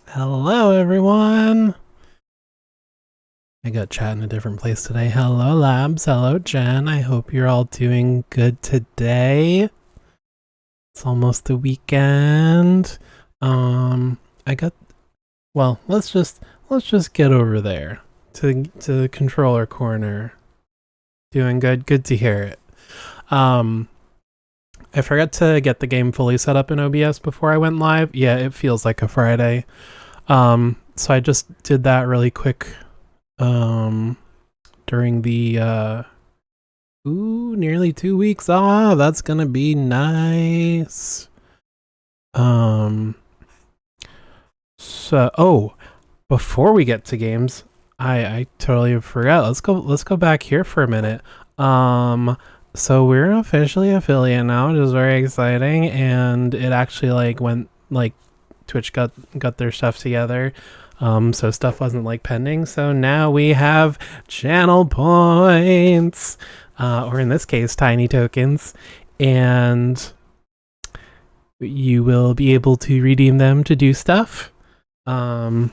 Hello, everyone. I got chat in a different place today. Hello, Labs. Hello, Jen. I hope you're all doing good today. It's almost the weekend. I got. Well, let's just get over there to the controller corner. Doing good. Good to hear it. I forgot to get the game fully set up in OBS before I went live. Yeah, it feels like a Friday. So I just did that really quick during the nearly 2 weeks. That's gonna be nice. So before we get to games, I totally forgot. Let's go back here for a minute. So we're officially affiliate now, which is very exciting, and it actually went Twitch got their stuff together. So stuff wasn't pending. So now we have channel points, or in this case, tiny tokens, and you will be able to redeem them to do stuff. I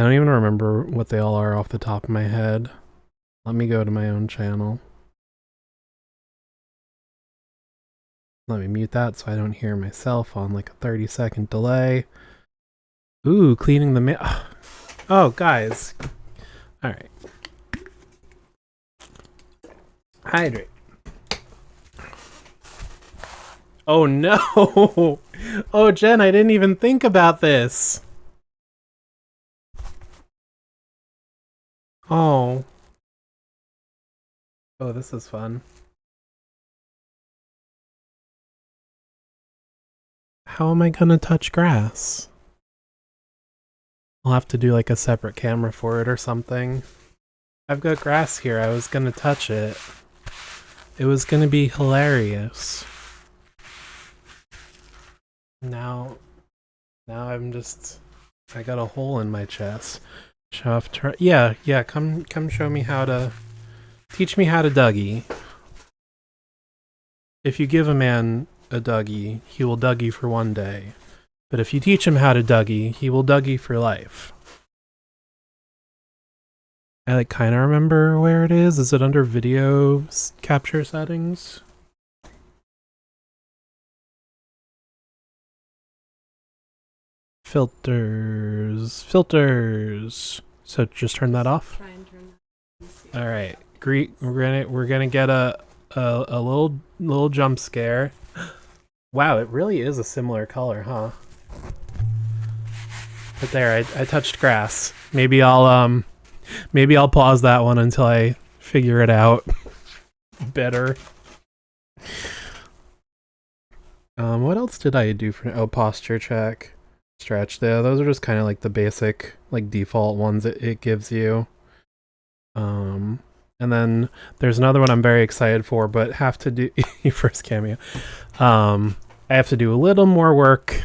don't even remember what they all are off the top of my head. Let me go to my own channel. Let me mute that so I don't hear myself on a 30-second delay. Ooh, cleaning the Oh, guys. All right. Hydrate. Oh no! Oh, Jen, I didn't even think about this. Oh. Oh, this is fun. How am I gonna touch grass? I'll have to do a separate camera for it or something. I've got grass here. I was gonna touch it. It was gonna be hilarious. Now I got a hole in my chest. Yeah, come show me how to, teach me how to Dougie. If you give a man a Dougie, he will Dougie for one day. But if you teach him how to Dougie, he will Dougie for life. I kind of remember where it is. Is it under video capture settings? Filters. So just turn that off. Try and turn that. All right, we're gonna get a little jump scare. Wow, it really is a similar color, huh? But there, I touched grass. Maybe I'll pause that one until I figure it out better. What else did I do for posture check? Stretch there. Those are just kind of the basic default ones it gives you. And then there's another one I'm very excited for, but have to do your first cameo. I have to do a little more work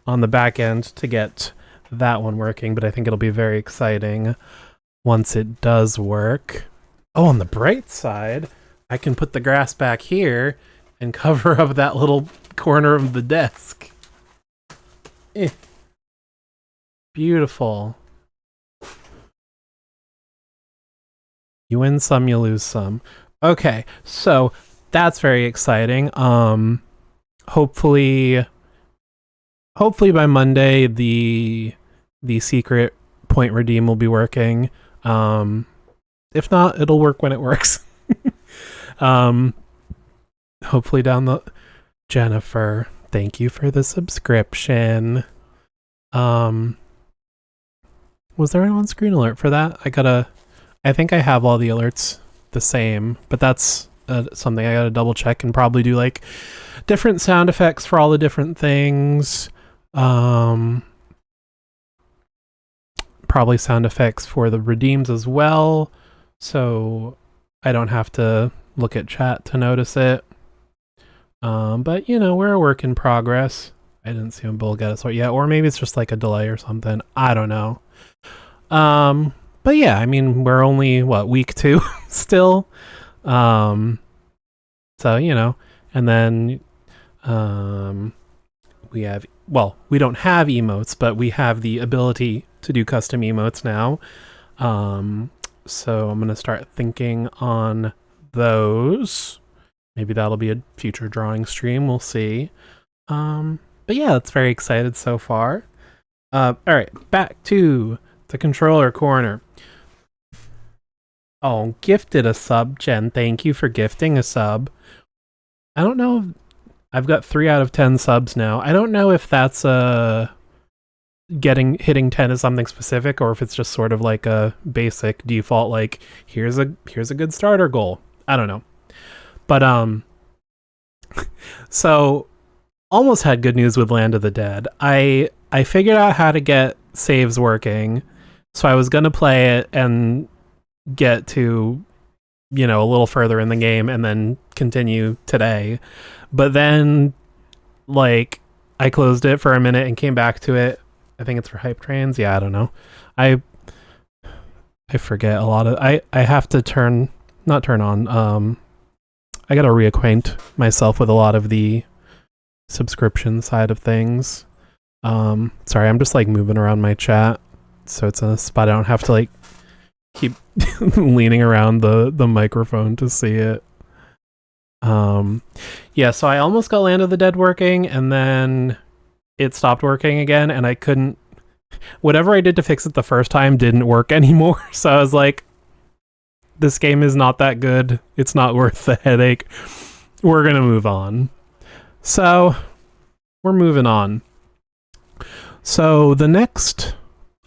on the back end to get that one working, but I think it'll be very exciting once it does work. Oh, on the bright side, I can put the grass back here and cover up that little corner of the desk. Beautiful. You win some, you lose some. Okay, so that's very exciting. Hopefully by Monday the secret point redeem will be working. If not, it'll work when it works. Hopefully down the Jennifer, thank you for the subscription. Was there an on-screen alert for that? I think I have all the alerts the same, but that's something I gotta double check and probably do different sound effects for all the different things. Probably sound effects for the redeems as well, so I don't have to look at chat to notice it. But we're a work in progress. I didn't see when Bull got it yet, or maybe it's just a delay or something. I don't know. But yeah, I mean, we're only week 2 still. So and then We have, well, we don't have emotes, but we have the ability to do custom emotes now. So I'm going to start thinking on those. Maybe that'll be a future drawing stream. We'll see. But yeah, it's very excited so far. All right, back to the controller corner. Oh, gifted a sub, Jen. Thank you for gifting a sub. I don't know. I've got 3 out of 10 subs now. I don't know if that's hitting 10 is something specific, or if it's just sort of like a basic default, like here's a good starter goal. I don't know. But so almost had good news with Land of the Dead. I figured out how to get saves working, so I was gonna play it and get to, you know, a little further in the game and then continue today. But then, like, I closed it for a minute and came back to it. I think it's for hype trains. Yeah, I don't know. I forget a lot of. I have to not turn on. I gotta reacquaint myself with a lot of the subscription side of things. Sorry, I'm just like moving around my chat, so it's in a spot I don't have to like keep leaning around the microphone to see it. Yeah, so I almost got Land of the Dead working, and then it stopped working again, and I couldn't. Whatever I did to fix it the first time didn't work anymore. So I was like, this game is not that good. It's not worth the headache. We're gonna move on. So we're moving on. So the next,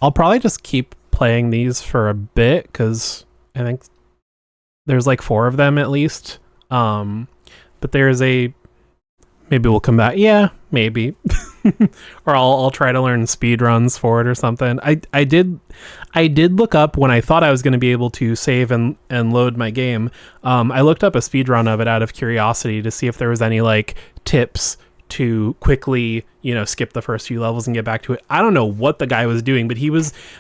I'll probably just keep playing these for a bit, because I think there's like 4 of them at least. But there's maybe we'll come back. Yeah, maybe. Or I'll try to learn speed runs for it or something. I did look up when I thought I was going to be able to save and load my game. I looked up a speed run of it out of curiosity to see if there was any like tips to quickly, you know, skip the first few levels and get back to it. I don't know what the guy was doing, but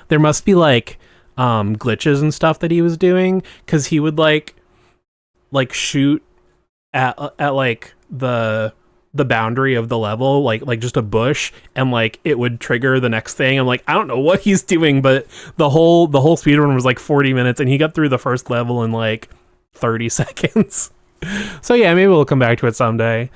there must be like glitches and stuff that he was doing, because he would like shoot at like the boundary of the level, like just a bush, and like it would trigger the next thing. I'm like, I don't know what he's doing, but the whole speedrun was like 40 minutes, and he got through the first level in like 30 seconds. So yeah, maybe we'll come back to it someday.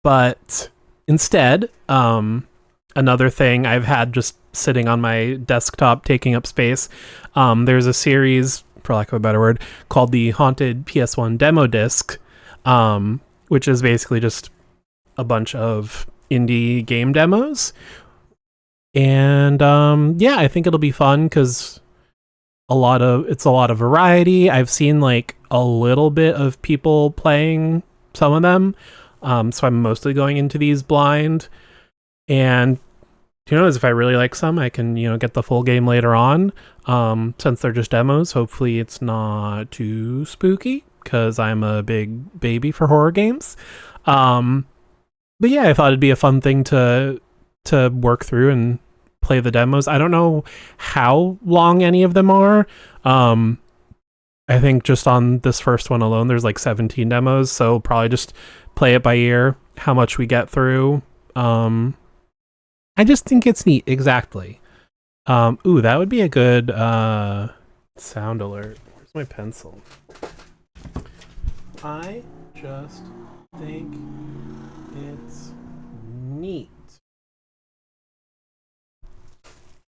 But instead, another thing I've had just sitting on my desktop taking up space, there's a series, for lack of a better word, called the Haunted PS1 Demo Disc, which is basically just a bunch of indie game demos. And yeah, I think it'll be fun, because it's a lot of variety. I've seen like a little bit of people playing some of them, so I'm mostly going into these blind. And who knows, if I really like some, I can, you know, get the full game later on. Since they're just demos, hopefully it's not too spooky, because I'm a big baby for horror games. But yeah, I thought it'd be a fun thing to work through and play the demos. I don't know how long any of them are. I think just on this first one alone, there's like 17 demos, so probably just play it by ear, how much we get through. I just think it's neat. Exactly. Ooh, that would be a good sound alert. Where's my pencil? I just think it's neat.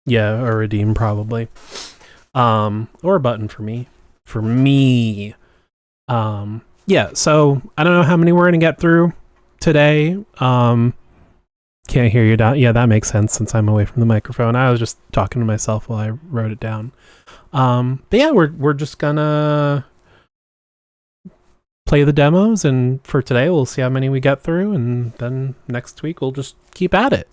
Yeah, a redeem probably. Or a button for me. Yeah, so I don't know how many we're gonna get through today. Can't hear you down. Yeah, that makes sense since I'm away from the microphone. I was just talking to myself while I wrote it down. But yeah, we're just gonna play the demos, and for today we'll see how many we get through, and then next week we'll just keep at it.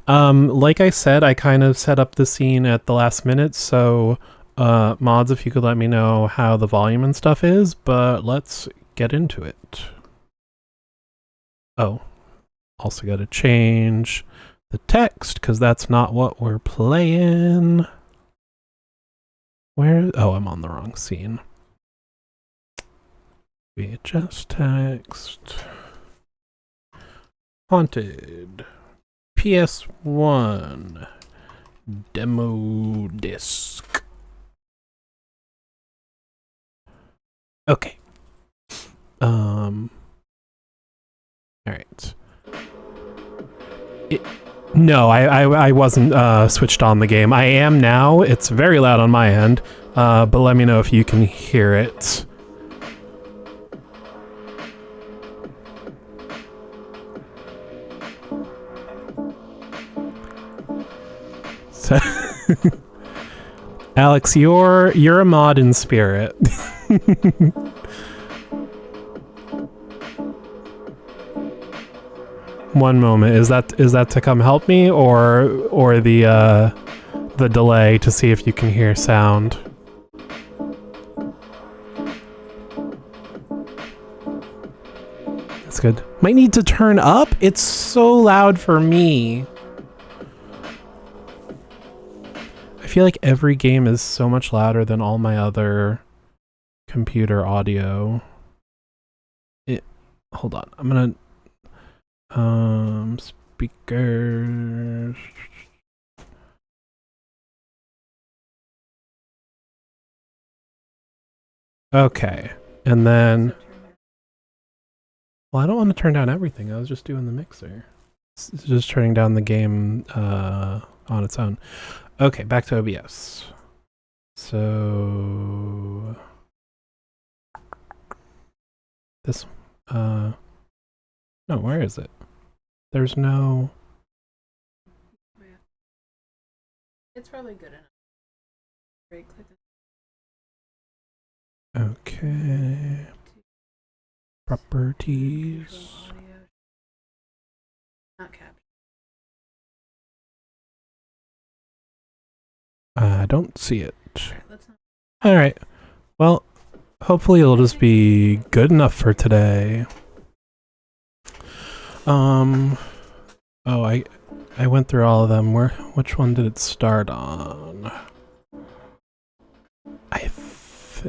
Like I said, I kind of set up the scene at the last minute, so mods, if you could let me know how the volume and stuff is, but let's get into it. Oh, also got to change the text, because that's not what we're playing. Oh, I'm on the wrong scene. VHS text. Haunted. ps1. Demo disc. Okay. Alright. No, I wasn't switched on the game. I am now. It's very loud on my end. But let me know if you can hear it. So Alex, you're a mod in spirit. One moment. Is that to come help me or the delay to see if you can hear sound? That's good. Might need to turn up. It's so loud for me. I feel like every game is so much louder than all my other computer audio. Hold on. I'm gonna speakers. Okay. And then, well, I don't want to turn down everything. I was just doing the mixer. It's just turning down the game on its own. Okay, back to OBS. So this no, where is it? There's no. It's probably good enough. Right click. Okay. Properties. Not capture. I don't see it. Let's not. All right. Well, hopefully it'll just be good enough for today. Oh, I went through all of them. Which one did it start on?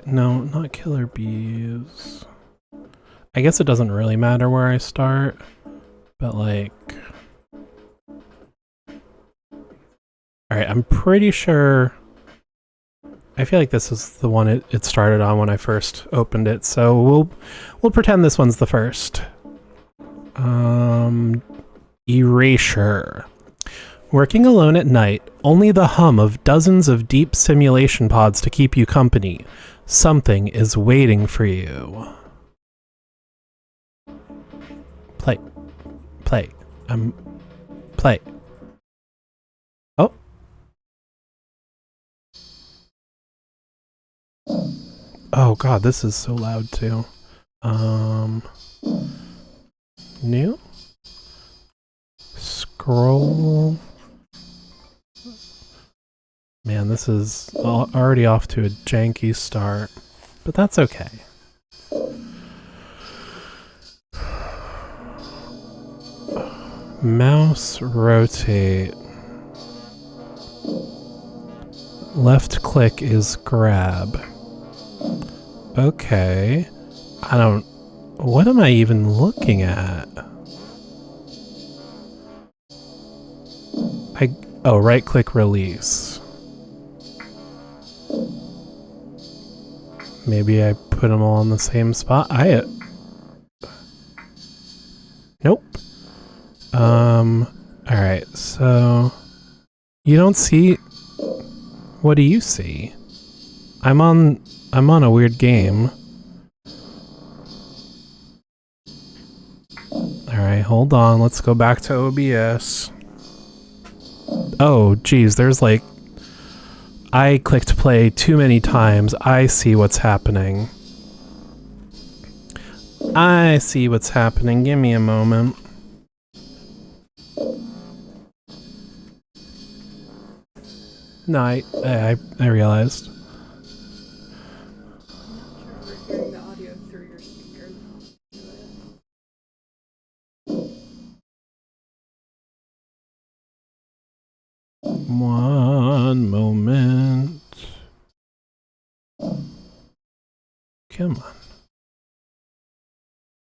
No, not Killer Bees. I guess it doesn't really matter where I start, but like, all right, I'm pretty sure. I feel like this is the one it started on when I first opened it, so we'll pretend this one's the first. Erasure. Working alone at night, only the hum of dozens of deep simulation pods to keep you company. Something is waiting for you. Play. Play. Play. Oh. Oh god, this is so loud too. New? Scroll. Man, this is already off to a janky start, but that's okay. Mouse rotate. Left click is grab. Okay. What am I even looking at? Oh, right click release. Maybe I put them all in the same spot. Nope. Alright, so you don't see. What do you see? I'm on a weird game. Alright, hold on. Let's go back to OBS. Oh, geez, there's like... I clicked play too many times. I see what's happening. I see what's happening. Give me a moment. No, I realized. Hearing the audio through your speaker. One moment. Come on.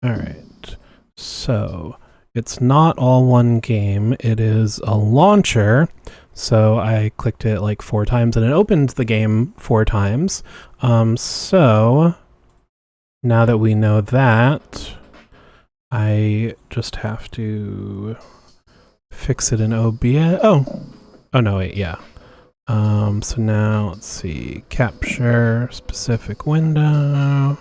Alright, so it's not all one game, it is a launcher. So I clicked it like 4 times and it opened the game 4 times. So now that we know that, I just have to fix it in OBS. Oh no, wait, yeah. So now let's see, capture specific window.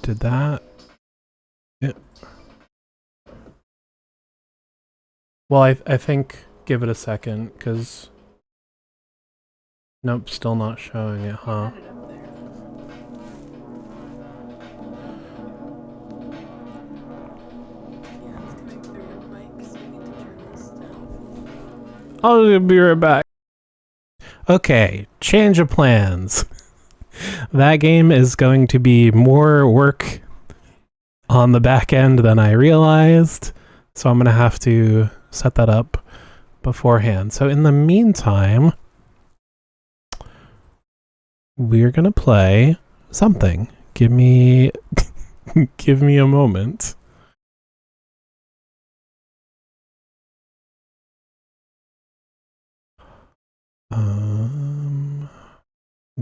Did that? Yeah. Well, I think give it a second, because nope, still not showing it, huh? I'll be right back. Okay, change of plans. That game is going to be more work on the back end than I realized, so I'm going to have to set that up beforehand. So in the meantime, we're going to play something. Give me give me a moment.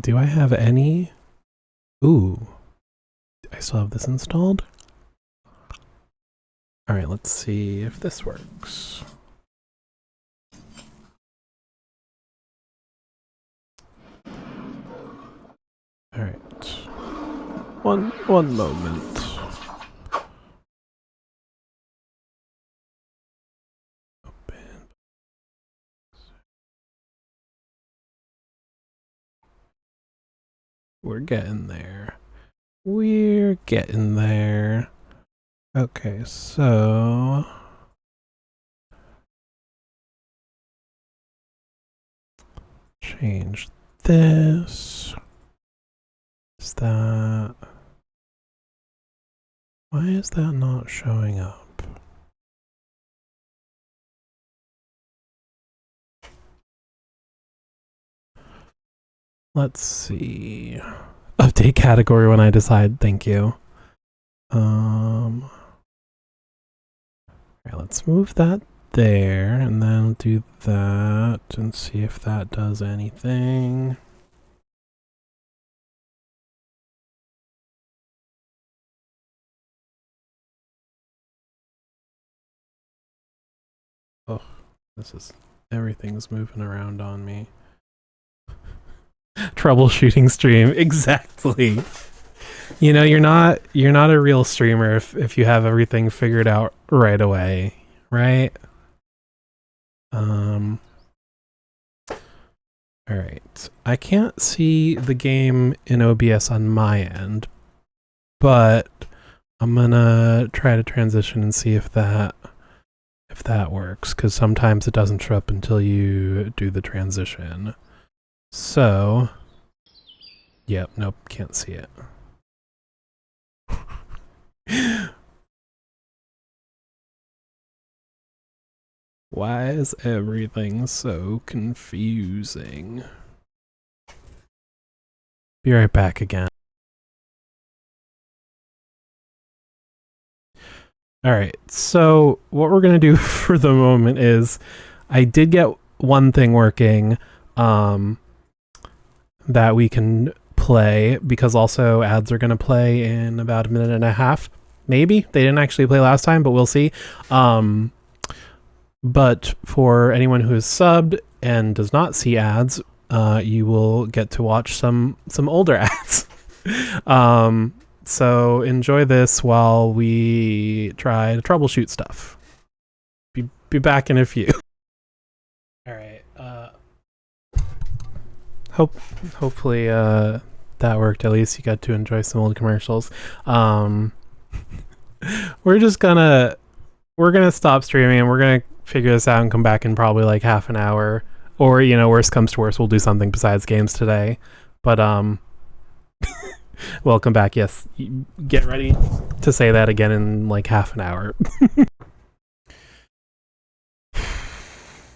Do I have any? Ooh. I still have this installed? Alright, let's see if this works. Alright. One moment. Open. We're getting there. We're getting there. Okay, so change this. Is that... Why is that not showing up? Let's see. Update category when I decide, thank you. Alright, let's move that there, and then do that, and see if that does anything. Oh, everything's moving around on me. Troubleshooting stream, exactly. You know, you're not a real streamer if you have everything figured out right away, right? Alright. I can't see the game in OBS on my end, but I'm gonna try to transition and see if that works, because sometimes it doesn't show up until you do the transition. So, yep, nope, can't see it. Why is everything so confusing? Be right back again. Alright, so what we're gonna do for the moment is I did get one thing working that we can play, because also ads are gonna play in about a minute and a half. Maybe. They didn't actually play last time, but we'll see. But for anyone who is subbed and does not see ads, you will get to watch some older ads. So enjoy this while we try to troubleshoot stuff. Be back in a few. All right. Hopefully that worked. At least you got to enjoy some old commercials. We're gonna stop streaming and we're gonna figure this out and come back in probably like half an hour, or you know, worst comes to worst, we'll do something besides games today. But welcome back. Yes, get ready to say that again in like half an hour.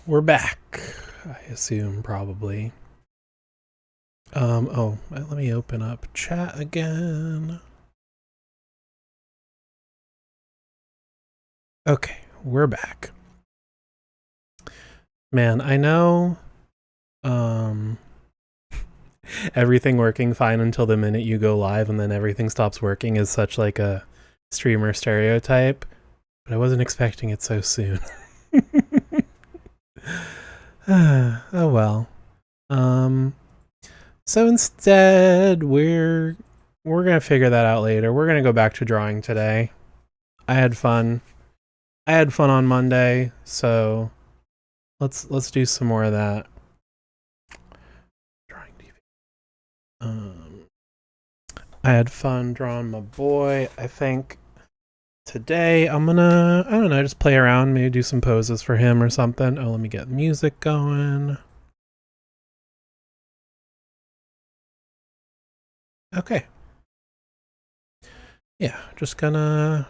We're back, I assume, probably. Oh, let me open up chat again. Okay, we're back. Man, I know everything working fine until the minute you go live and then everything stops working is such like a streamer stereotype, but I wasn't expecting it so soon. Oh well. So instead we're gonna figure that out later. We're gonna go back to drawing today. I had fun. I had fun on Monday, so let's do some more of that. Drawing TV. I had fun drawing my boy. I think today I'm gonna, I don't know, just play around, maybe do some poses for him or something. Oh, let me get music going. Okay. Yeah, just gonna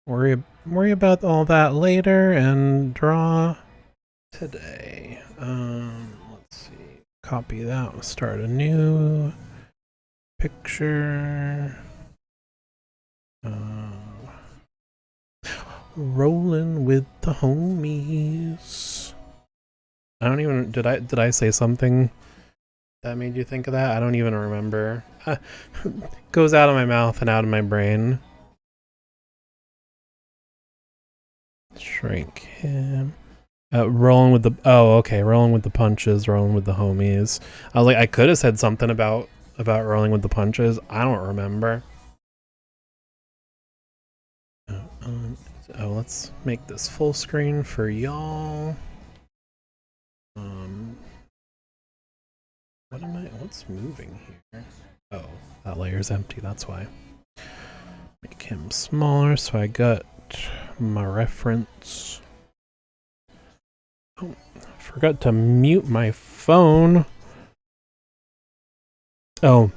worry about all that later and draw today. Let's see. Copy that. Start a new picture. Rolling with the homies. I don't even did I say something that made you think of that? I don't even remember. Goes out of my mouth and out of my brain. Shrink him. Rolling with the okay, rolling with the punches, rolling with the homies. I was like, I could have said something about rolling with the punches. I don't remember. Let's make this full screen for y'all. What's moving here? Oh, that layer's empty, that's why. Make him smaller so I got my reference. Oh, forgot to mute my phone. Oh,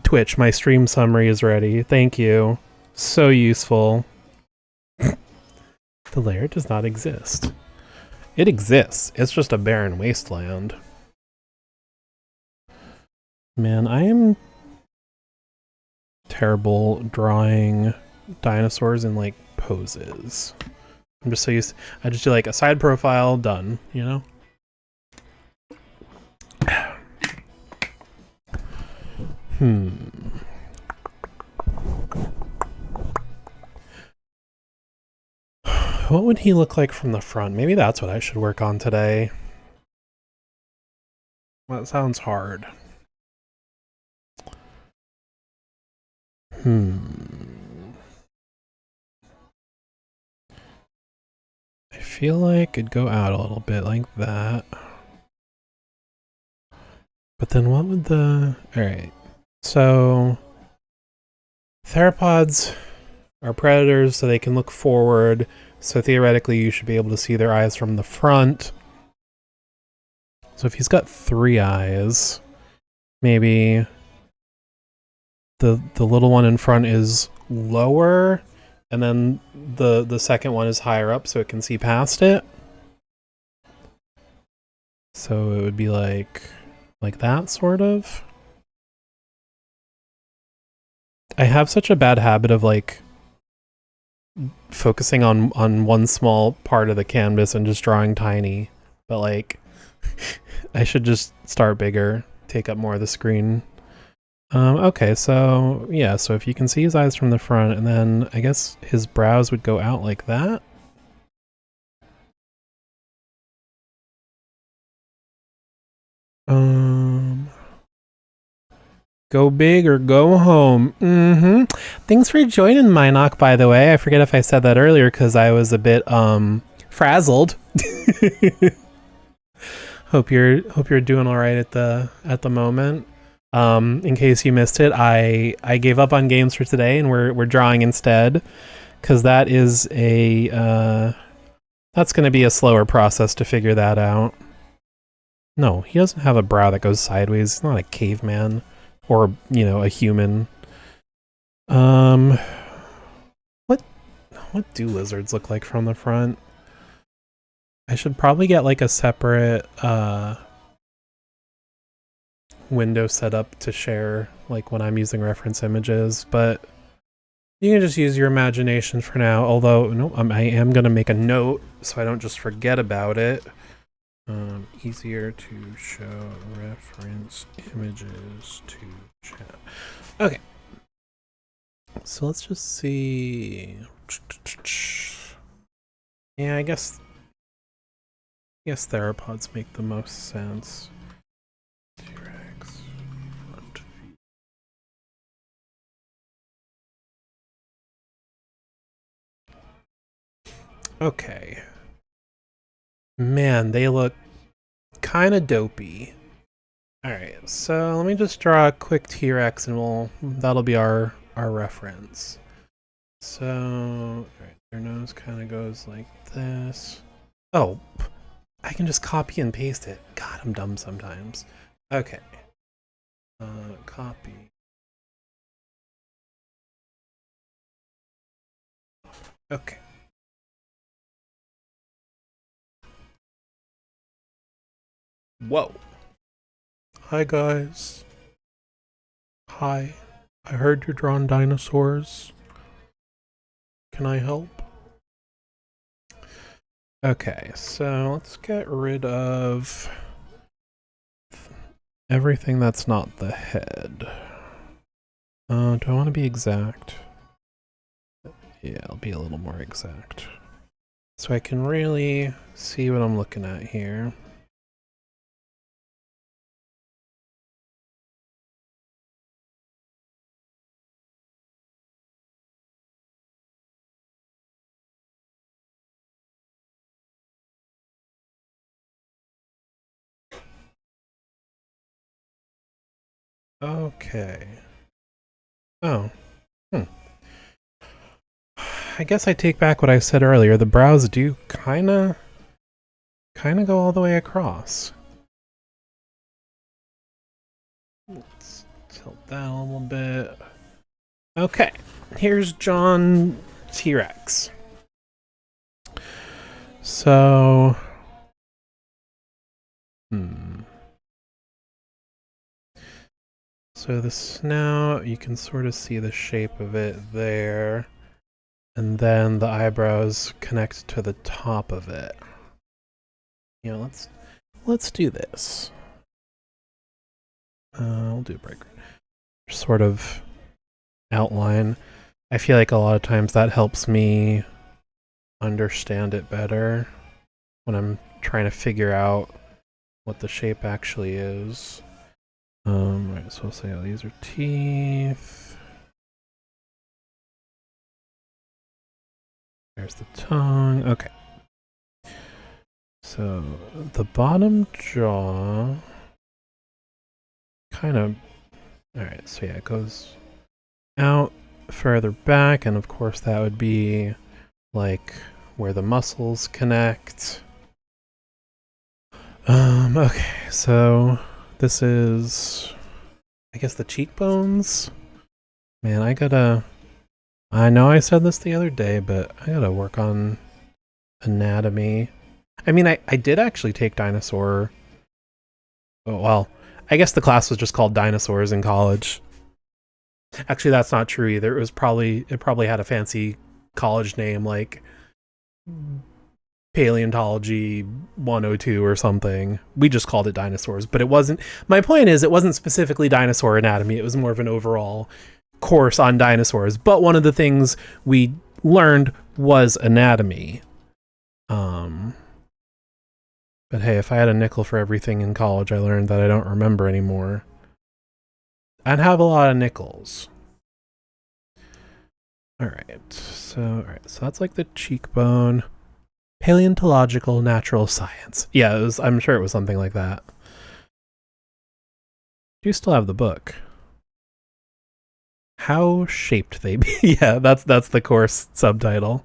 Twitch, my stream summary is ready. Thank you. So useful. The layer does not exist. It exists. It's just a barren wasteland. Man, I am terrible drawing dinosaurs in like poses. I'm just so used to, I just do like a side profile, done, you know? What would he look like from the front? Maybe that's what I should work on today. That sounds hard. I feel like it'd go out a little bit like that. But then what would the... Alright. So... Theropods are predators, so they can look forward. So theoretically, you should be able to see their eyes from the front. So if he's got 3 eyes, maybe the little one in front is lower, and then the second one is higher up, so it can see past it. So it would be like that, sort of. I have such a bad habit of like focusing on one small part of the canvas and just drawing tiny, but like I should just start bigger, take up more of the screen. Okay, so yeah, so if you can see his eyes from the front, and then I guess his brows would go out like that. Go big or go home. Thanks for joining, Minoc, by the way. I forget if I said that earlier because I was a bit frazzled. Hope you're doing all right at the moment. In case you missed it, I gave up on games for today and we're drawing instead, because that is that's going to be a slower process to figure that out. No, he doesn't have a brow that goes sideways. He's not a caveman. Or, you know, a human. What do lizards look like from the front? I should probably get like a separate window set up to share, like when I'm using reference images, but you can just use your imagination for now. Although, no, I am going to make a note so I don't just forget about it. Easier to show reference images to chat. Okay. So let's just see. Yeah, I guess theropods make the most sense. T-Rex front view. Okay. Man, they look kind of dopey. All right, so let me just draw a quick T-Rex, and that'll be our reference. So, all right, their nose kind of goes like this. Oh, I can just copy and paste it. God, I'm dumb sometimes. Okay. Copy. Okay. Whoa. Hi, guys. Hi. I heard you're drawing dinosaurs. Can I help? Okay, so let's get rid of everything that's not the head. Do I want to be exact? Yeah, I'll be a little more exact. So I can really see what I'm looking at here. Okay. Oh. I guess I take back what I said earlier. The brows do kind of go all the way across. Let's tilt that a little bit. Okay, here's John T-Rex. So, So the snout, you can sort of see the shape of it there. And then the eyebrows connect to the top of it. You know, let's do this. I'll do a break. Sort of outline. I feel like a lot of times that helps me understand it better when I'm trying to figure out what the shape actually is. Right, so I'll say, oh, these are teeth. There's the tongue. Okay. So the bottom jaw kind of, all right, so yeah, it goes out further back, and of course that would be like where the muscles connect. Okay, so this is, I guess, the cheekbones. Man, I know I said this the other day, but I gotta work on anatomy. I mean, I did actually take dinosaur. Oh, well, I guess the class was just called dinosaurs in college. Actually, that's not true either. It probably had a fancy college name like Paleontology 102 or something. We just called it dinosaurs, but it wasn't. My point is, it wasn't specifically dinosaur anatomy. It was more of an overall course on dinosaurs. But one of the things we learned was anatomy. But hey, if I had a nickel for everything in college I learned that I don't remember anymore, I'd have a lot of nickels. Alright, so that's like the cheekbone. Paleontological natural science. Yeah, I'm sure it was something like that. Do you still have the book? How shaped they be? Yeah, that's the course subtitle.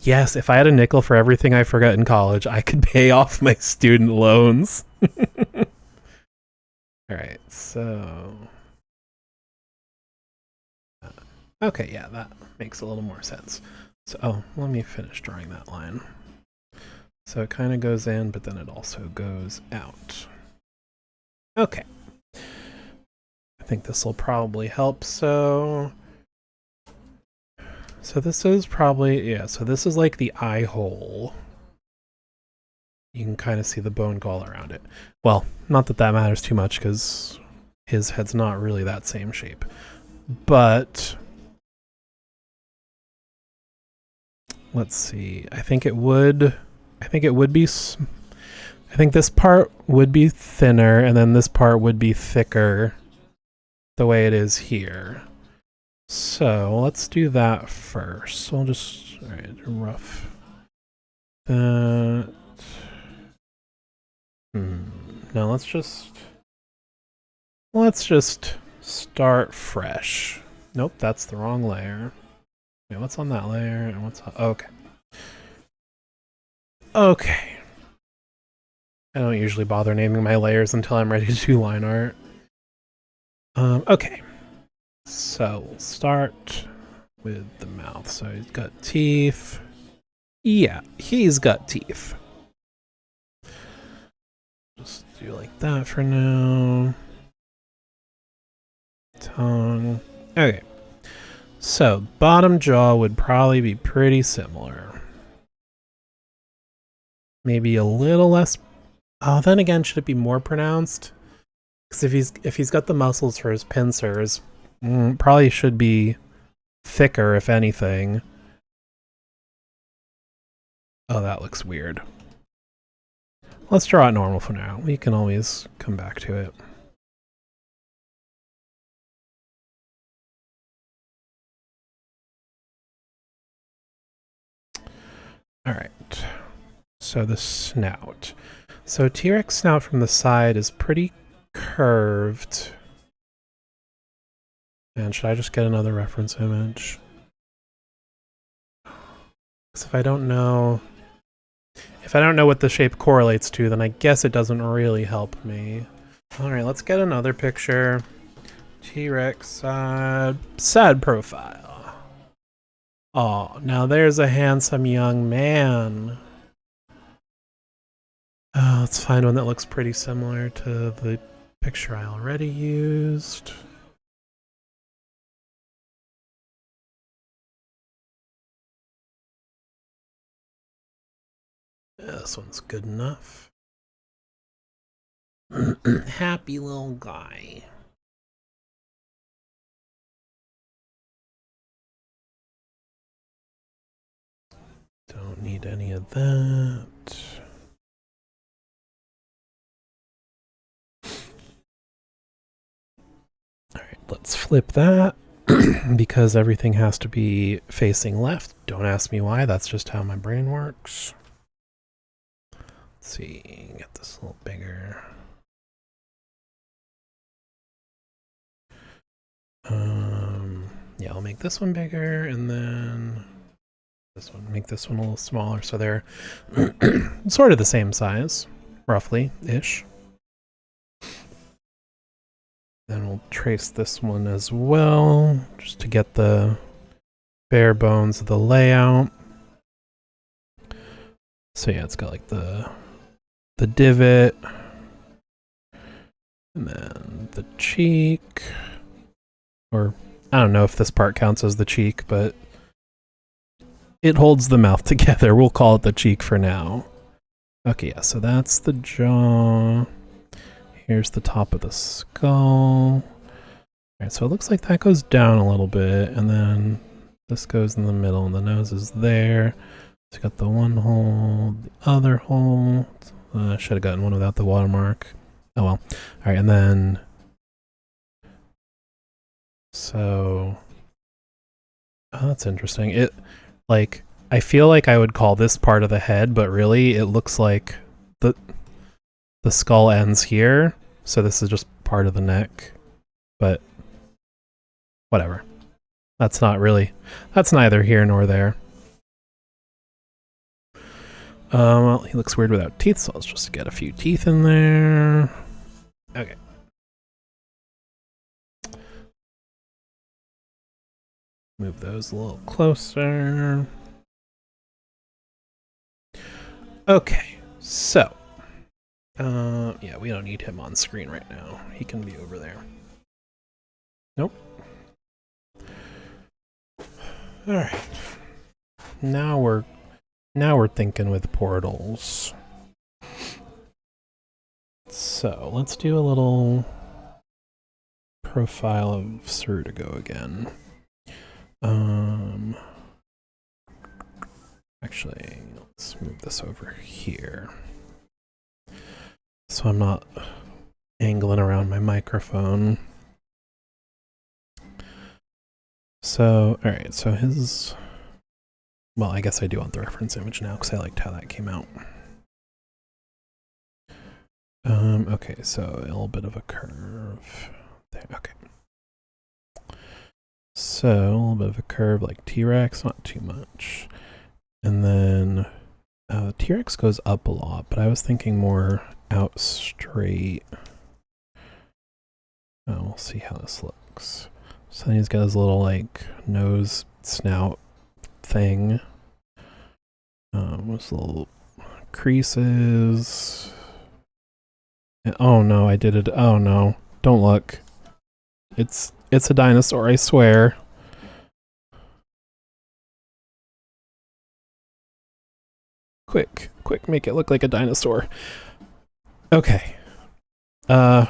Yes, if I had a nickel for everything I forgot in college, I could pay off my student loans. All right, so okay, yeah, that makes a little more sense. So, let me finish drawing that line. So it kind of goes in, but then it also goes out. Okay. I think this will probably help. So this is probably, yeah, so this is like the eye hole. You can kind of see the bone go all around it. Well, not that that matters too much because his head's not really that same shape. But let's see. I think it would be I think this part would be thinner and then this part would be thicker the way it is here. So let's do that first. We'll just, all right, rough that. Now let's just start fresh. Nope, that's the wrong layer. Wait, what's on that layer and what's on, okay. Okay. I don't usually bother naming my layers until I'm ready to do line art. Okay. So we'll start with the mouth. So he's got teeth. Yeah, he's got teeth. Just do like that for now. Tongue. Okay. So bottom jaw would probably be pretty similar. Maybe a little less. Oh, then again, should it be more pronounced? Because if he's got the muscles for his pincers, probably should be thicker, if anything. Oh, that looks weird. Let's draw it normal for now. We can always come back to it. All right. So the snout. So T-Rex snout from the side is pretty curved. And should I just get another reference image? Because if I don't know what the shape correlates to, then I guess it doesn't really help me. All right, let's get another picture. T-Rex sad profile. Oh, now there's a handsome young man. Let's find one that looks pretty similar to the picture I already used. Yeah, this one's good enough. Happy little guy. Don't need any of that. Alright, let's flip that because everything has to be facing left. Don't ask me why, that's just how my brain works. Let's see, get this a little bigger. Yeah, I'll make this one bigger and then this one, make this one a little smaller so they're sort of the same size, roughly-ish. Then we'll trace this one as well, just to get the bare bones of the layout. So yeah, it's got like the divot, and then the cheek, or I don't know if this part counts as the cheek, but it holds the mouth together. We'll call it the cheek for now. Okay, yeah, so that's the jaw. Here's the top of the skull. Alright, so it looks like that goes down a little bit, and then this goes in the middle, and the nose is there. So you got the one hole, the other hole. I should have gotten one without the watermark. Oh well. Alright, and then... So... Oh, that's interesting. It, like, I feel like I would call this part of the head, but really it looks like the skull ends here, so this is just part of the neck, but whatever. That's neither here nor there. Well, he looks weird without teeth, so let's just get a few teeth in there. Okay. Move those a little closer. Okay, so Yeah, we don't need him on screen right now. He can be over there. Nope. All right. Now we're thinking with portals. So let's do a little profile of Sertigo again. Actually, let's move this over here. So I'm not angling around my microphone. So, alright, so his... Well, I guess I do want the reference image now because I liked how that came out. Okay, so a little bit of a curve there. Okay. So, a little bit of a curve like T-Rex, not too much. And then T-Rex goes up a lot, but I was thinking more out straight. Oh, we'll see how this looks. So then he's got his little like nose snout thing. With little creases. Oh no, I did it. Oh no, don't look. It's a dinosaur, I swear. Quick, make it look like a dinosaur. Okay. I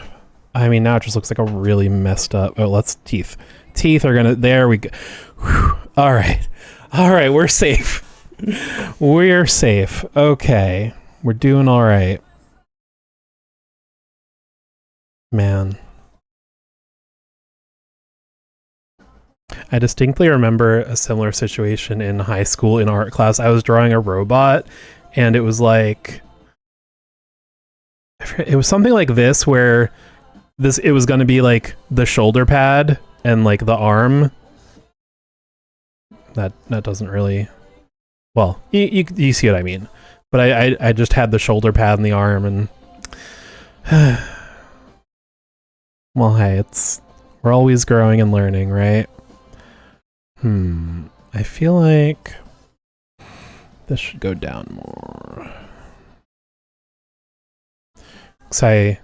mean, now it just looks like a really messed up. Oh, let's teeth. Teeth are gonna. There we go. Whew. All right, we're safe. We're safe. Okay, we're doing all right. Man. I distinctly remember a similar situation in high school in art class. I was drawing a robot, and it was like, it was something like this, where it was going to be like the shoulder pad and like the arm. That doesn't really, well, you see what I mean. But I just had the shoulder pad and the arm, and well, hey, we're always growing and learning, right? I feel like this should go down more. Cause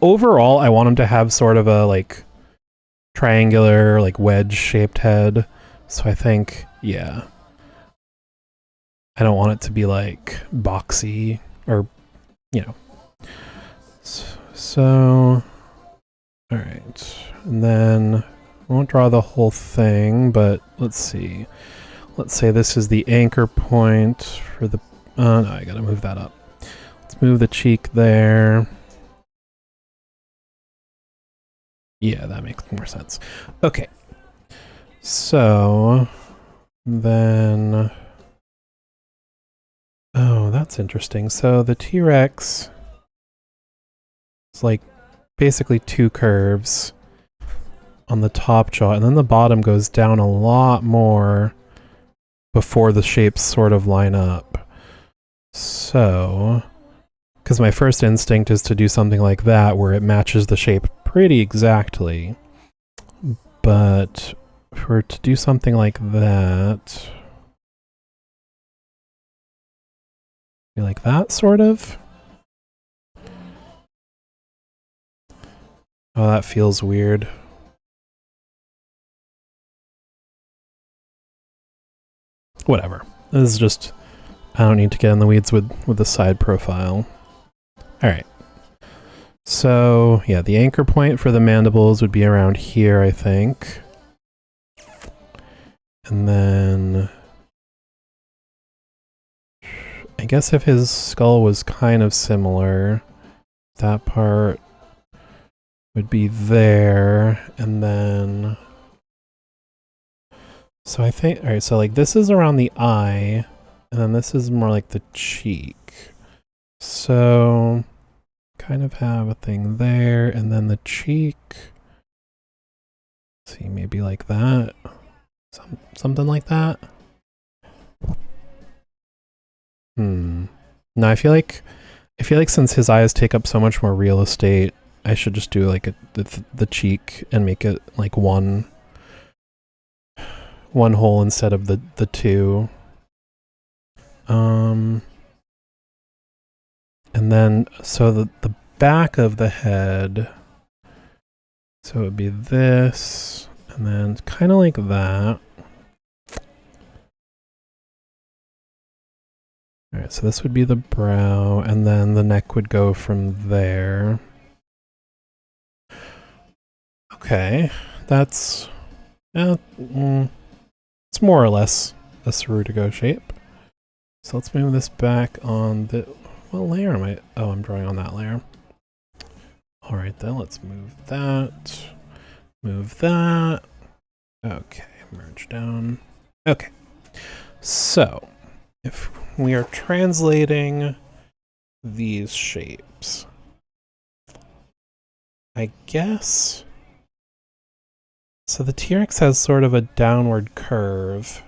overall, I want him to have sort of a like triangular, like wedge shaped head. So I think, yeah. I don't want it to be like boxy or, you know. So, all right. And then I won't draw the whole thing, but let's see. Let's say this is the anchor point for the... no, I gotta move that up. Let's move the cheek there. Yeah, that makes more sense. Okay. So, then... Oh, that's interesting. So the T-Rex is like basically two curves on the top jaw, and then the bottom goes down a lot more before the shapes sort of line up. So, because my first instinct is to do something like that where it matches the shape pretty exactly. But for it to do something like that, like that sort of. Oh, that feels weird. Whatever. This is just, I don't need to get in the weeds with the side profile. Alright. So, yeah, the anchor point for the mandibles would be around here, I think. And then... I guess if his skull was kind of similar, that part would be there, and then... So I think, alright, so like this is around the eye, and then this is more like the cheek. So, kind of have a thing there, and then the cheek. Let's see, maybe like that. Something like that. No, I feel like since his eyes take up so much more real estate, I should just do like the cheek and make it like one hole instead of the two. And then, so the back of the head, so it would be this, and then kind of like that. All right, so this would be the brow, and then the neck would go from there. Okay, that's, yeah, it's more or less a Sarutogo shape. So let's move this back on the, what layer am I? Oh, I'm drawing on that layer. All right, then let's move that. Move that. Okay, merge down. Okay. So, if we are translating these shapes, I guess. So the T-Rex has sort of a downward curve.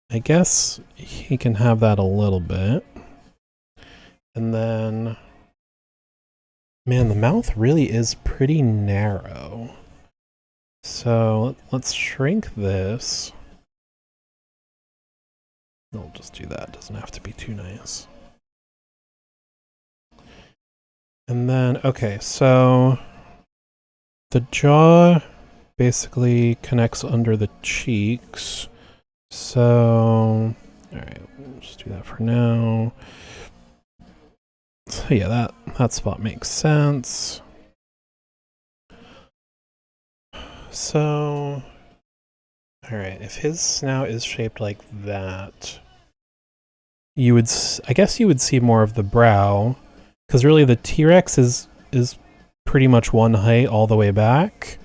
I guess he can have that a little bit. And then, man, the mouth really is pretty narrow. So let's shrink this. We'll just do that. Doesn't have to be too nice. And then, okay, so the jaw basically connects under the cheeks. So, all right, we'll just do that for now. So yeah, that spot makes sense. So, all right, if his snout is shaped like that, you would, I guess you would see more of the brow, because really the T-Rex is pretty much one height all the way back,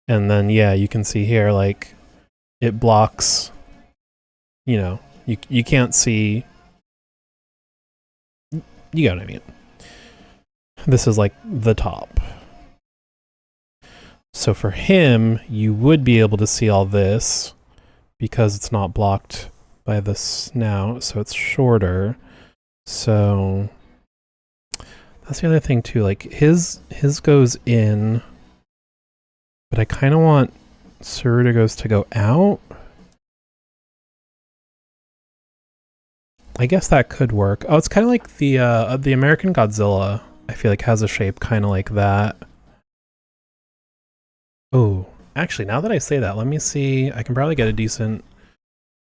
and then yeah, you can see here like it blocks. You know, you can't see. You get what I mean. This is like the top. So for him, you would be able to see all this because it's not blocked by the snout, so it's shorter. So that's the other thing too. Like his goes in, but I kind of want Sarutogo's to go out. I guess that could work. Oh, it's kind of like the American Godzilla. I feel like has a shape kind of like that. Oh, actually, now that I say that, let me see. I can probably get a decent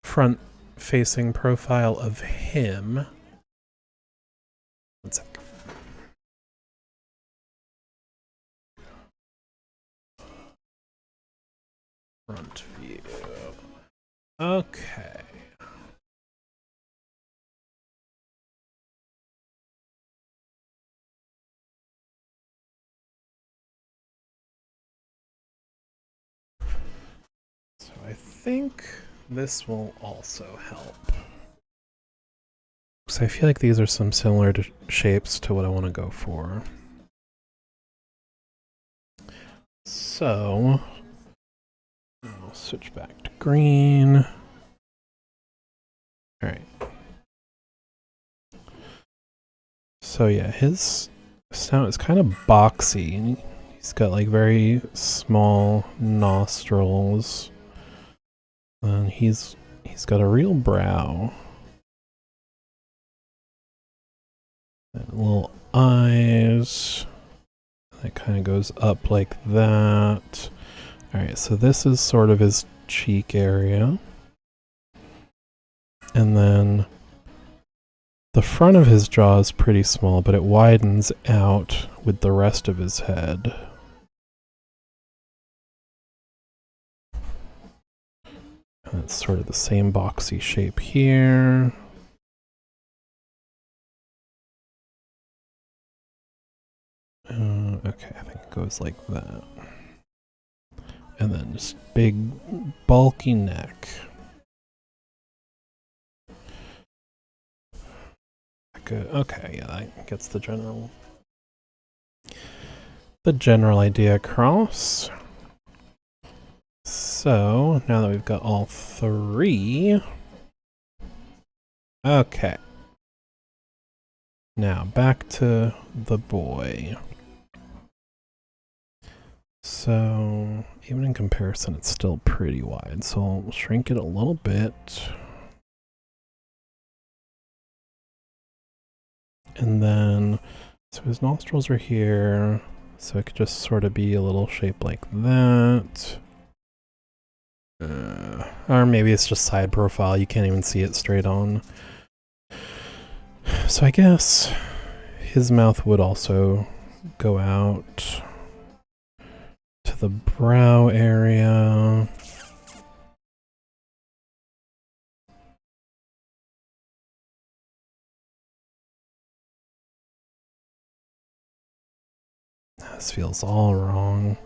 front-facing profile of him. One sec. Front view. Okay. So I think this will also help. So I feel like these are some similar shapes to what I want to go for. So I'll switch back to green. All right. So yeah, his snout is kind of boxy, and he's got like very small nostrils. And he's got a real brow. And little eyes. It kind of goes up like that. Alright, so this is sort of his cheek area. And then the front of his jaw is pretty small, but it widens out with the rest of his head. And it's sort of the same boxy shape here. Okay, I think it goes like that. And then just big, bulky neck. Good. Okay, yeah, that gets the general idea across. So now that we've got all three, okay. Now back to the boy. So even in comparison, it's still pretty wide. So I'll shrink it a little bit. And then So his nostrils are here, so it could just sort of be a little shape like that. Or maybe it's just side profile, you can't even see it straight on. So I guess his mouth would also go out to the brow area. This feels all wrong.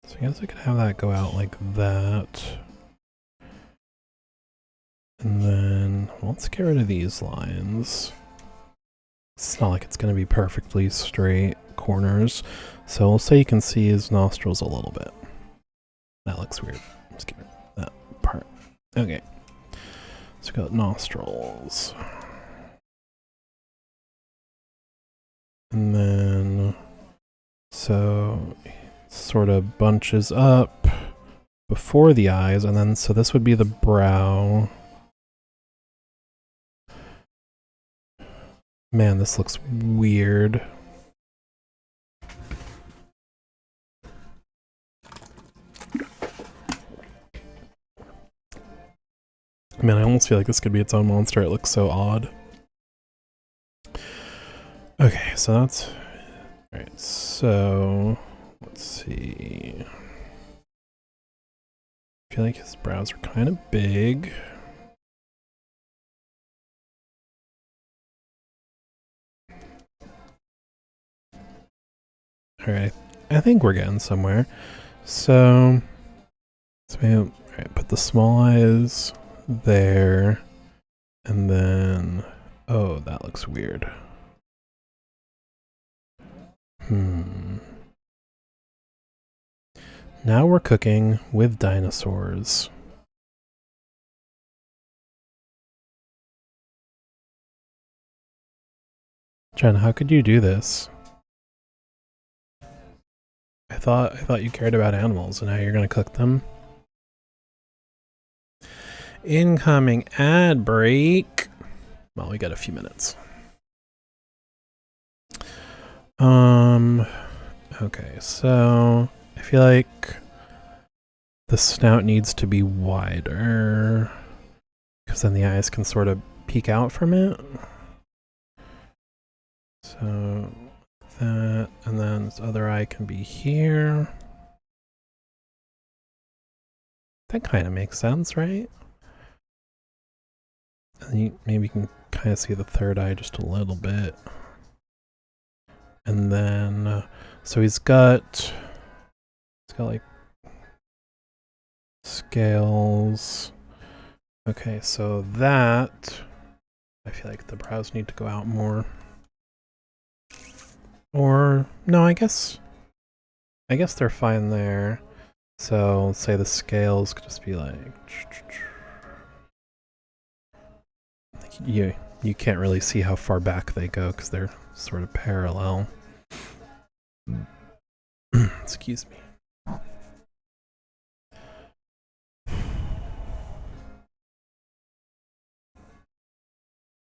So I guess I could have that go out like that. And then, well, let's get rid of these lines. It's not like it's going to be perfectly straight corners. So we'll say you can see his nostrils a little bit. That looks weird. Let's get rid of that part. Okay. So we got nostrils. And then, so it sort of bunches up before the eyes, and then, so this would be the brow. Man, this looks weird. Man, I almost feel like this could be its own monster. It looks so odd. Okay, so that's... Alright, so... Let's see... I feel like his brows are kind of big. Alright, I think we're getting somewhere. So we have, alright, put the small eyes there, and then, oh, that looks weird. Now we're cooking with dinosaurs. Jen, how could you do this? I thought you cared about animals, and now you're gonna cook them? Incoming ad break. Well, we got a few minutes. Okay, so I feel like the snout needs to be wider, because then the eyes can sort of peek out from it. So that, and then this other eye can be here. That kind of makes sense, right? And maybe you can kind of see the third eye just a little bit. And then, so he's got like scales. Okay, so that, I feel like the brows need to go out more. Or, no, I guess they're fine there. So let's say the scales could just be like you can't really see how far back they go because they're sort of parallel. Excuse me.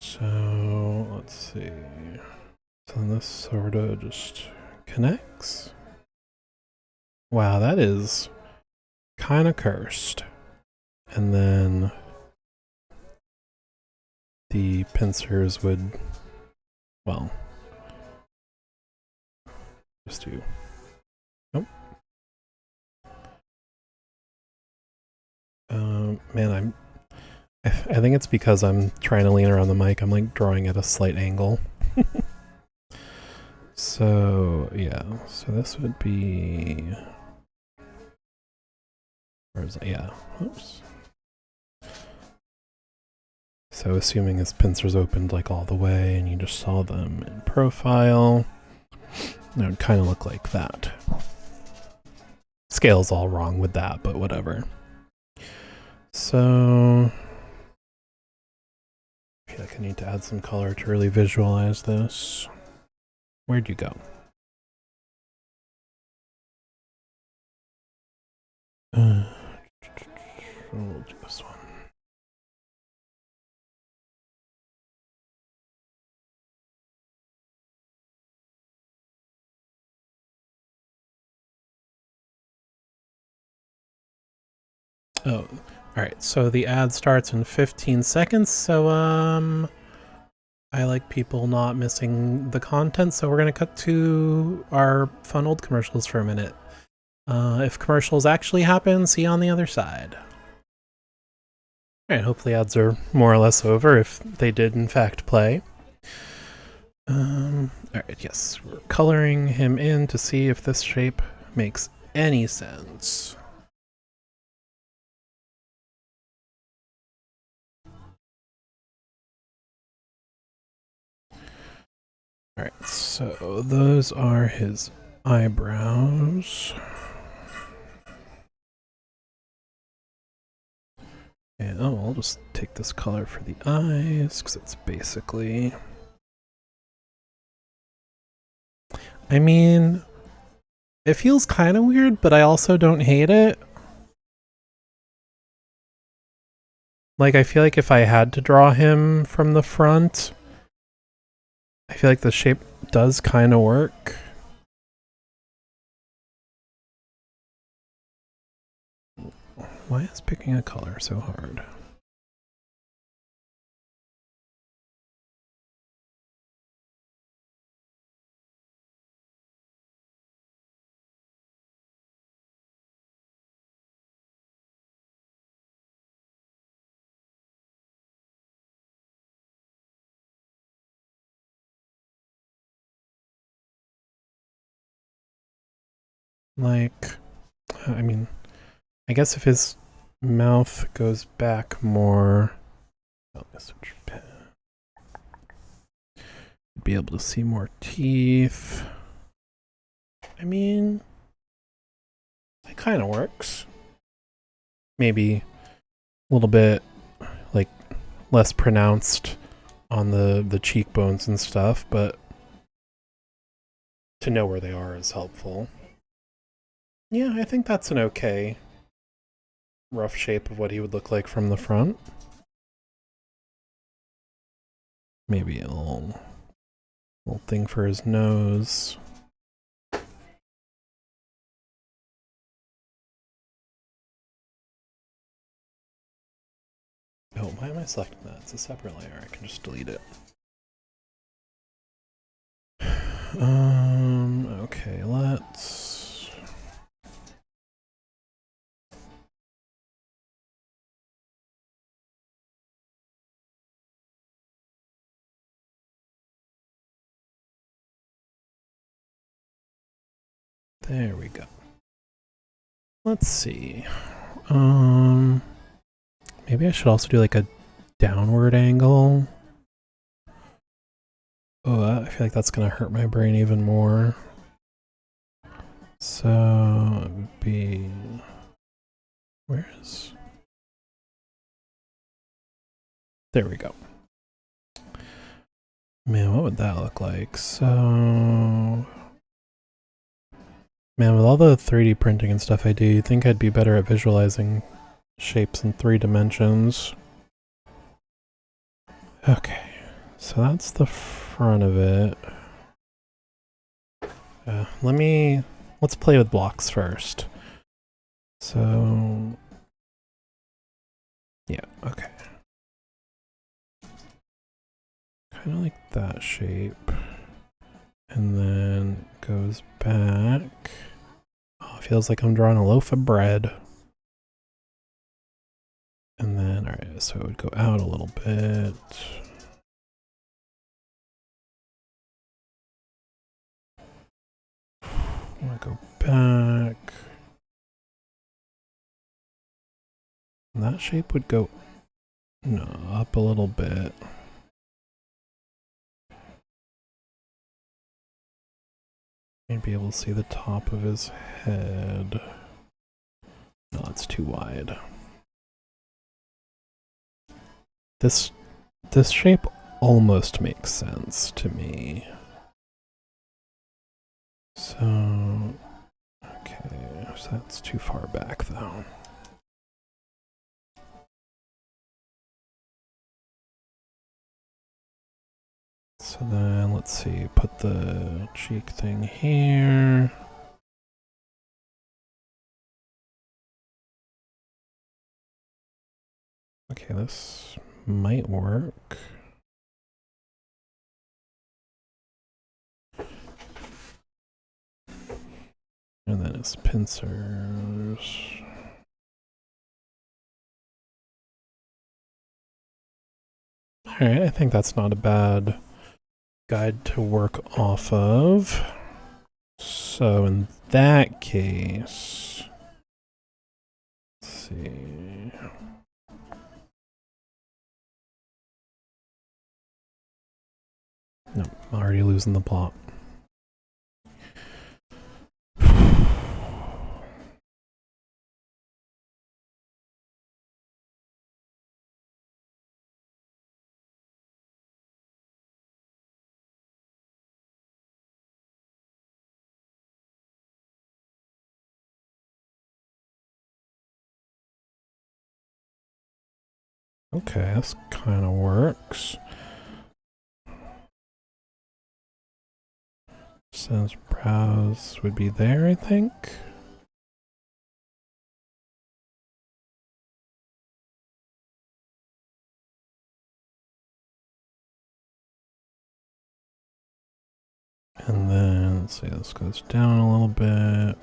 So let's see. So this sort of just connects. Wow, that is kind of cursed. And then the pincers would, well, just do. Nope. Man, I think it's because I'm trying to lean around the mic. I'm like drawing at a slight angle. So yeah, so this would be. Where is it? Yeah. Oops. So assuming his pincers opened like all the way and you just saw them in profile, it would kind of look like that. Scale's all wrong with that, but whatever. So I feel like I need to add some color to really visualize this. Where'd you go? this one. Oh, alright, so the ad starts in 15 seconds, so I like people not missing the content, so we're gonna cut to our fun old commercials for a minute. If commercials actually happen, see you on the other side. Alright, hopefully ads are more or less over if they did in fact play. Alright, yes, we're coloring him in to see if this shape makes any sense. Alright, so those are his eyebrows. And I'll just take this color for the eyes, because it's basically... I mean, it feels kind of weird, but I also don't hate it. Like, I feel like if I had to draw him from the front, I feel like the shape does kind of work. Why is picking a color so hard? Like, I mean, I guess if his mouth goes back more, be able to see more teeth. I mean, it kind of works. Maybe a little bit like less pronounced on the cheekbones and stuff, but to know where they are is helpful. Yeah, I think that's an okay rough shape of what he would look like from the front. Maybe a little thing for his nose. Oh, why am I selecting that? It's a separate layer. I can just delete it. Okay, let's... There we go. Let's see. Maybe I should also do like a downward angle. Oh, I feel like that's gonna hurt my brain even more. So it would be... Where is... There we go. Man, what would that look like? So... Man, with all the 3D printing and stuff I do, you'd think I'd be better at visualizing shapes in 3 dimensions. Okay, so that's the front of it. Let's play with blocks first. So... Yeah, okay. Kind of like that shape. And then goes back. Oh, it feels like I'm drawing a loaf of bread. And then, alright, so it would go out a little bit. I'm gonna go back. And that shape would go, no, up a little bit. I'd be able to see the top of his head. No, it's too wide. This shape almost makes sense to me. So, okay, so that's too far back though. So then let's see, put the cheek thing here. Okay, this might work. And then his pincers. Alright, I think that's not a bad guide to work off of. So in that case, let's see. No, I'm already losing the plot. Okay, this kind of works. Since brows would be there, I think. And then, let's see, this goes down a little bit.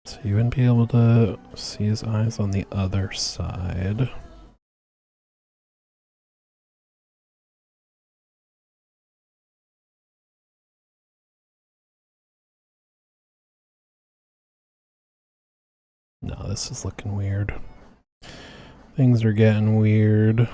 So you wouldn't be able to see his eyes on the other side. No, this is looking weird. Things are getting weird.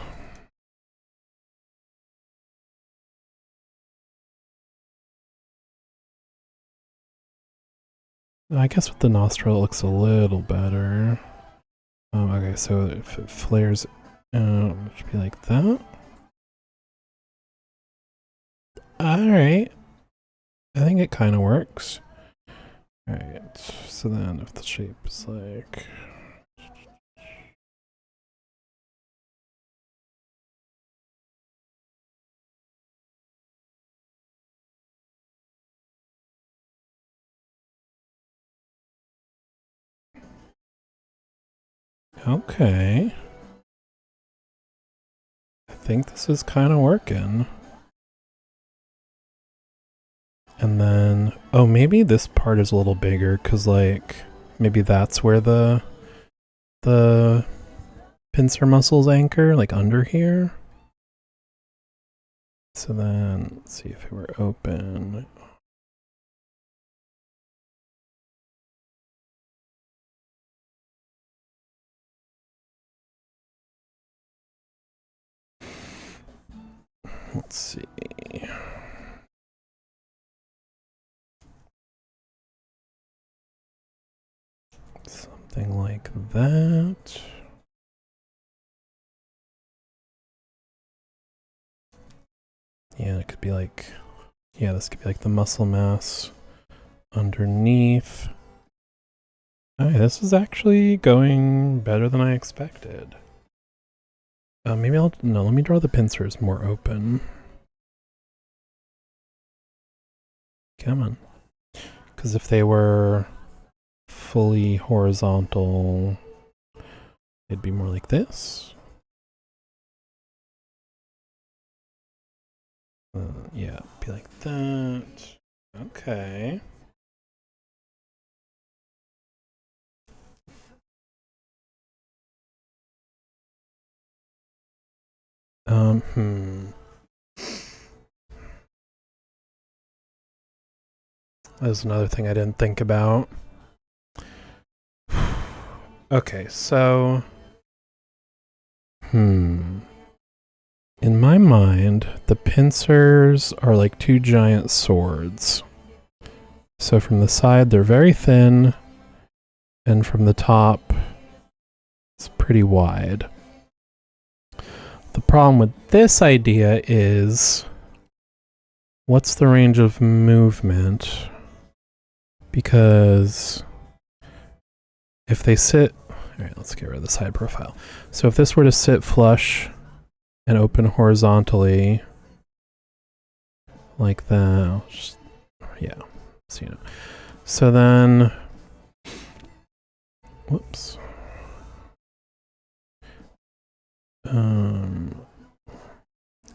I guess with the nostril it looks a little better. Okay, so if it flares out, it should be like that. Alright. I think it kind of works. Alright, so then if the shape is like... Okay. I think this is kind of working. And then, oh, maybe this part is a little bigger because, like, maybe that's where the pincer muscles anchor, like under here. So then, let's see if it were open. Let's see. Something like that. Yeah, it could be like, yeah, this could be like the muscle mass underneath. Alright, this is actually going better than I expected. Maybe let me draw the pincers more open. Come on. Because if they were fully horizontal, it'd be more like this. Yeah, be like that. Okay. That's another thing I didn't think about. Okay, so... In my mind, the pincers are like two giant swords. So from the side, they're very thin, and from the top, it's pretty wide. The problem with this idea is, what's the range of movement? Because if they sit, all right, let's get rid of the side profile. So if this were to sit flush and open horizontally like that, just, yeah, so you know. So then, whoops.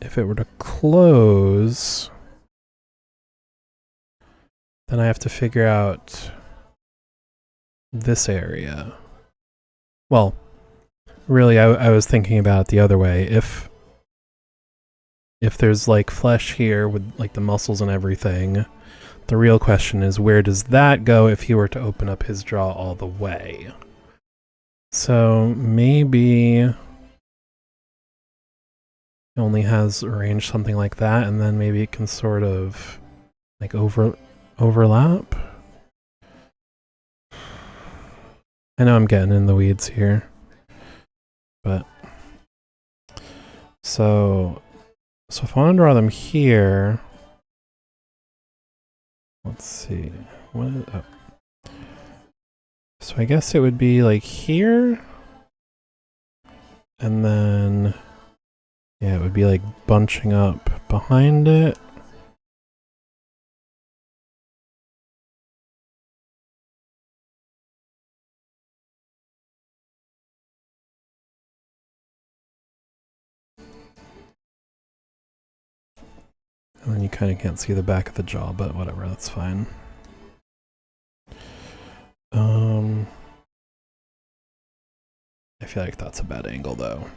If it were to close, then I have to figure out this area. Well, really, I was thinking about it the other way. If there's like flesh here with like the muscles and everything, the real question is where does that go if he were to open up his jaw all the way? So maybe it only has arranged something like that, and then maybe it can sort of like overlap. I know I'm getting in the weeds here, but so if I want to draw them here, let's see. So I guess it would be like here, and then yeah, it would be like bunching up behind it. And then you kind of can't see the back of the jaw, but whatever, that's fine. I feel like that's a bad angle though.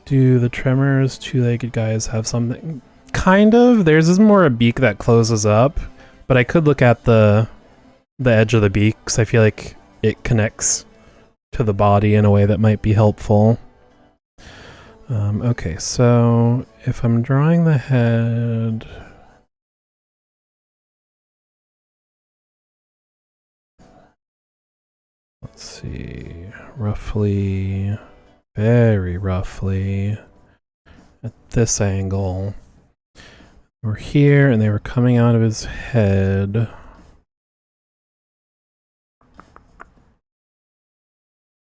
Do the tremors two-legged guys have something? Kind of. Theirs is more a beak that closes up, but I could look at the edge of the beak because I feel like it connects to the body in a way that might be helpful. Okay, so if I'm drawing the head, let's see, roughly, very roughly, at this angle, we're here and they were coming out of his head.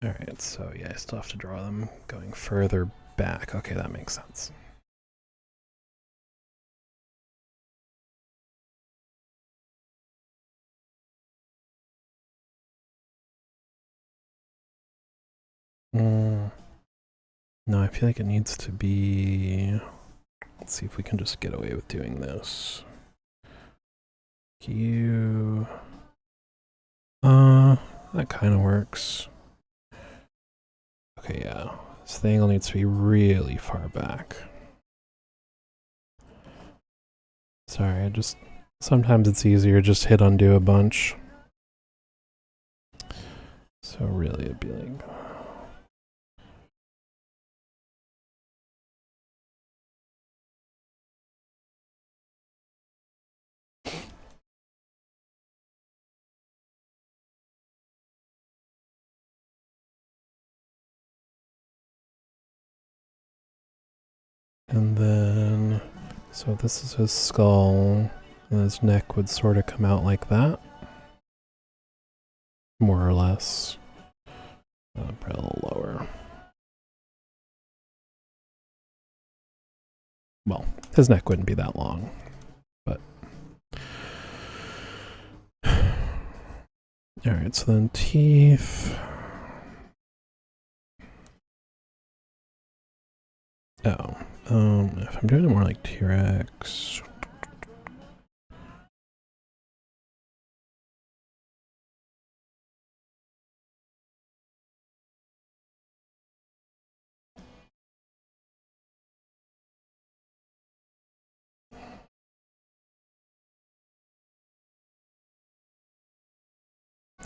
Alright, so yeah, I still have to draw them going further back. Okay, that makes sense. No, I feel like it needs to be... Let's see if we can just get away with doing this. That kind of works. Okay, yeah. This angle needs to be really far back. Sorry, sometimes it's easier just hit undo a bunch. So really it'd be like... And then, so this is his skull, and his neck would sort of come out like that. More or less. Probably a little lower. Well, his neck wouldn't be that long, but... Alright, so then teeth... Oh. If I'm doing it more like T-Rex...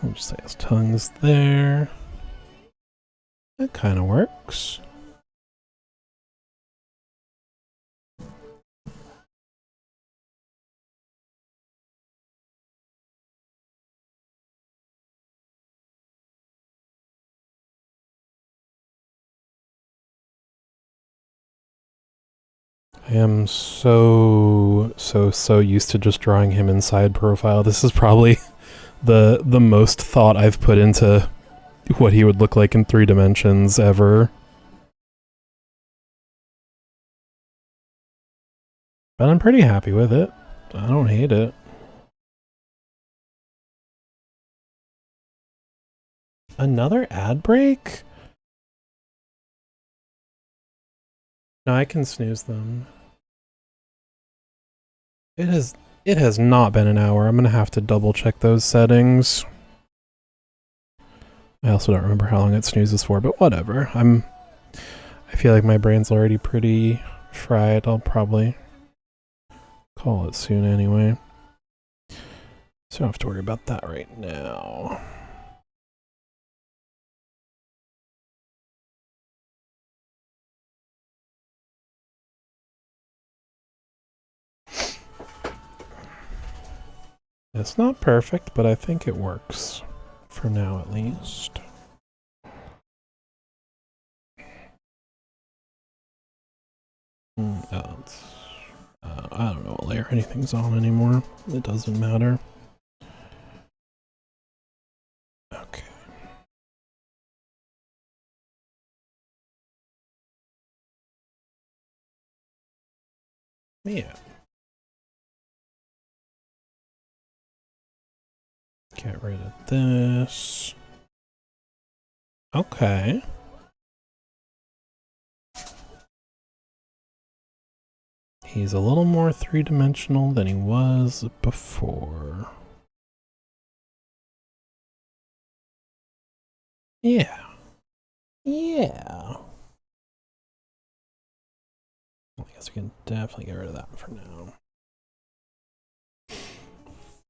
I'll just say his tongue's there. That kind of works. I am so used to just drawing him in side profile. This is probably the most thought I've put into what he would look like in 3 dimensions ever. But I'm pretty happy with it. I don't hate it. Another ad break? No, I can snooze them. It has not been an hour. I'm gonna have to double check those settings. I also don't remember how long it snoozes for, but whatever. I feel like my brain's already pretty fried. I'll probably call it soon anyway. So I don't have to worry about that right now. It's not perfect, but I think it works. For now, at least. I don't know what layer anything's on anymore. It doesn't matter. Okay. Yeah. Get rid of this. Okay. He's a little more 3-dimensional than he was before. Yeah. Yeah. I guess we can definitely get rid of that for now.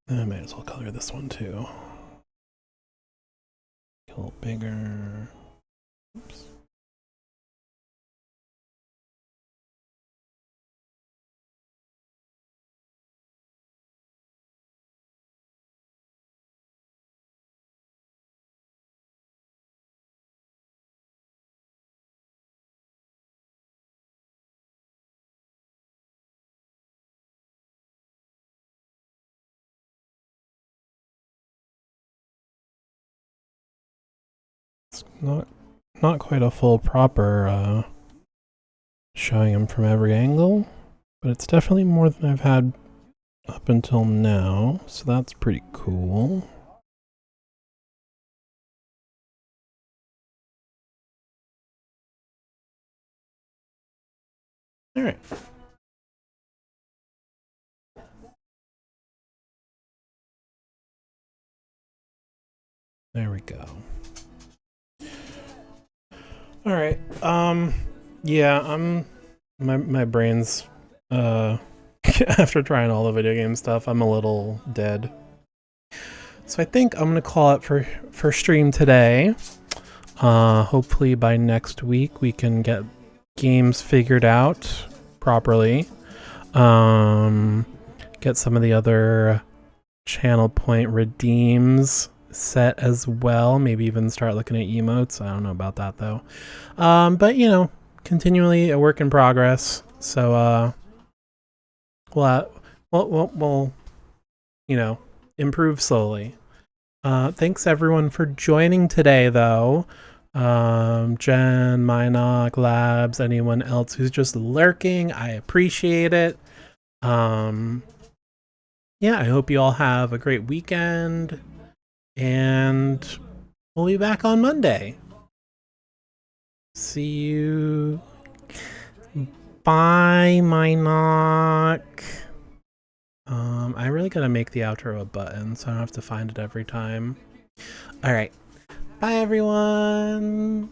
I might as well color this one too. A little bigger. Oops. It's not quite a full proper showing him from every angle, but it's definitely more than I've had up until now, so that's pretty cool. All right. There we go. All right. Yeah, my brain's after trying all the video game stuff, I'm a little dead. So I think I'm gonna call it for stream today. Hopefully by next week we can get games figured out properly. Get some of the other channel point redeems set as well. Maybe even start looking at emotes. I don't know about that though. But you know, continually a work in progress. So we'll you know, improve slowly. Thanks everyone for joining today though. Jen, Minoc, Labs, anyone else who's just lurking, I appreciate it. Yeah, I hope you all have a great weekend, and we'll be back on Monday. See you. Bye, Minoc. I really gotta make the outro a button, so I don't have to find it every time. All right. Bye, everyone.